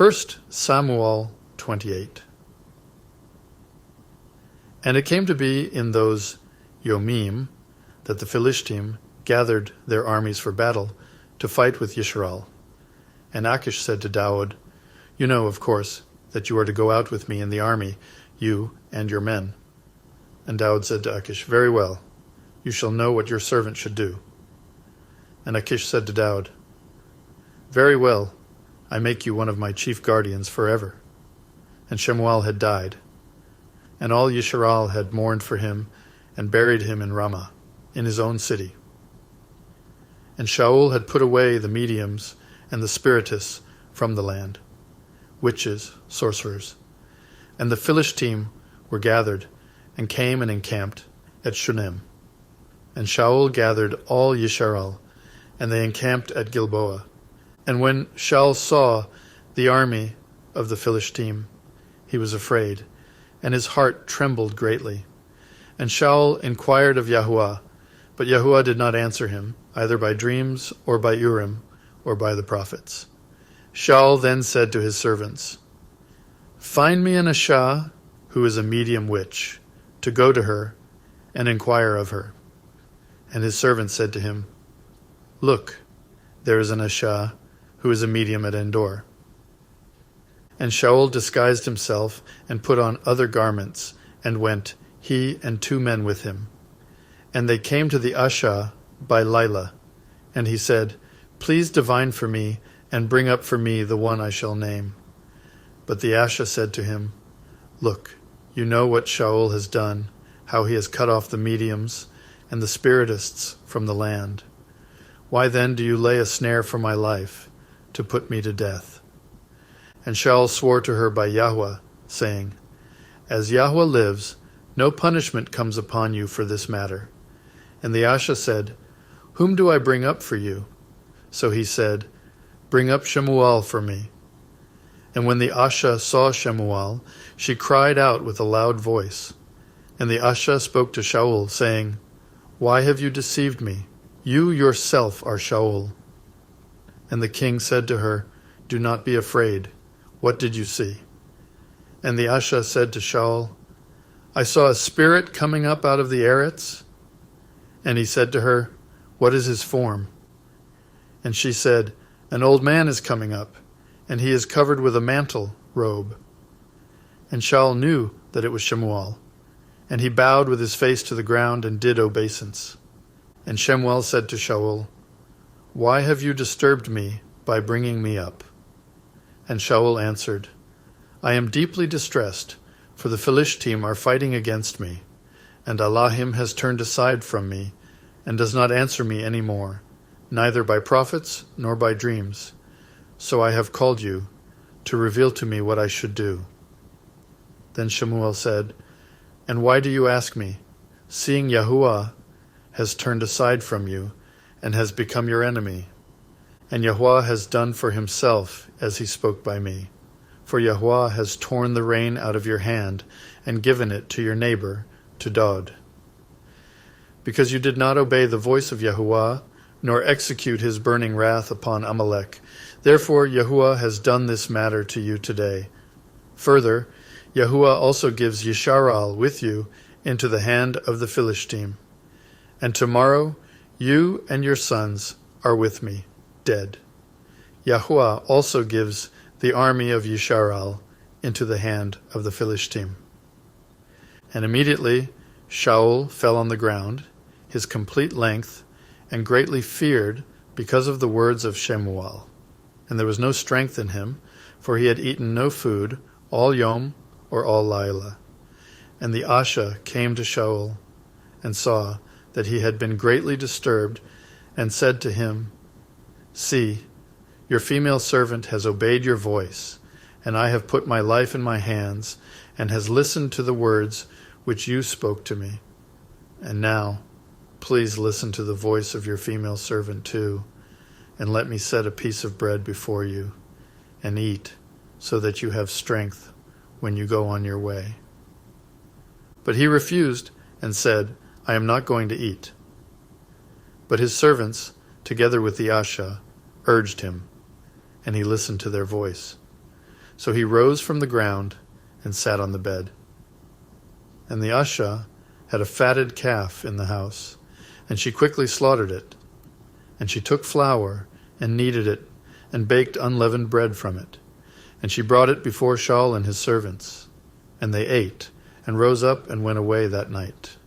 1 Samuel 28. And it came to be in those Yomim that the Philistine gathered their armies for battle to fight with Yisrael. And Achish said to Daud, "You know, of course, that you are to go out with me in the army, you and your men." And Daud said to Achish, "Very well, you shall know what your servant should do." And Achish said to Daud, "Very well, I make you one of my chief guardians forever." And Shemuel had died, and all Yisrael had mourned for him and buried him in Ramah, in his own city. And Shaul had put away the mediums and the spiritists from the land, witches, sorcerers. And the Philistine were gathered, and came and encamped at Shunem. And Shaul gathered all Yisrael, and they encamped at Gilboa. And when Shaul saw the army of the Philistine, he was afraid, and his heart trembled greatly. And Shaul inquired of Yahuah, but Yahuah did not answer him, either by dreams, or by Urim, or by the prophets. Shaul then said to his servants, "Find me an Ashah, who is a medium witch, to go to her and inquire of her." And his servants said to him, "Look, there is an Ashah, who is a medium at Endor." And Shaul disguised himself and put on other garments, and went, he and 2 men with him. And they came to the Ashah by Lailah, and he said, "Please divine for me, and bring up for me the one I shall name." But the Ashah said to him, "Look, you know what Shaul has done, how he has cut off the mediums and the spiritists from the land. Why then do you lay a snare for my life, to put me to death?" And Shaul swore to her by Yahuah, saying, "As Yahuah lives, no punishment comes upon you for this matter." And the Ashah said, "Whom do I bring up for you?" So he said, "Bring up Shemuel for me." And when the Ashah saw Shemuel, she cried out with a loud voice. And the Ashah spoke to Shaul, saying, "Why have you deceived me? You yourself are Shaul." And the king said to her, "Do not be afraid. What did you see?" And the Ashah said to Shaul, "I saw a spirit coming up out of the Eretz." And he said to her, "What is his form?" And she said, "An old man is coming up, and he is covered with a mantle robe." And Shaul knew that it was Shemuel, and he bowed with his face to the ground and did obeisance. And Shemuel said to Shaul, "Why have you disturbed me by bringing me up?" And Shaul answered, "I am deeply distressed, for the Philistine are fighting against me, and Allahim has turned aside from me, and does not answer me any more, neither by prophets nor by dreams. So I have called you, to reveal to me what I should do." Then Shemuel said, "And why do you ask me, seeing Yahuah has turned aside from you, and has become your enemy? And Yahuah has done for himself as he spoke by me. For Yahuah has torn the rein out of your hand, and given it to your neighbor, to Dod. Because you did not obey the voice of Yahuah, nor execute his burning wrath upon Amalek. Therefore Yahuah has done this matter to you today. Further, Yahuah also gives Yisharal with you into the hand of the Philistine. And tomorrow you and your sons are with me, dead. Yahuah also gives the army of Yisharal into the hand of the Philistine." And immediately Shaul fell on the ground, his complete length, and greatly feared because of the words of Shemuel. And there was no strength in him, for he had eaten no food all Yom or all Lailah. And the Ashah came to Shaul, and saw that he had been greatly disturbed, and said to him, "See, your female servant has obeyed your voice, and I have put my life in my hands, and has listened to the words which you spoke to me. And now, please listen to the voice of your female servant too, and let me set a piece of bread before you, and eat, so that you have strength when you go on your way." But he refused, and said, "I am not going to eat." But his servants, together with the Ashah, urged him, and he listened to their voice. So he rose from the ground and sat on the bed. And the Yahusha had a fatted calf in the house, and she quickly slaughtered it. And she took flour and kneaded it, and baked unleavened bread from it. And she brought it before Saul and his servants. And they ate, and rose up and went away that night.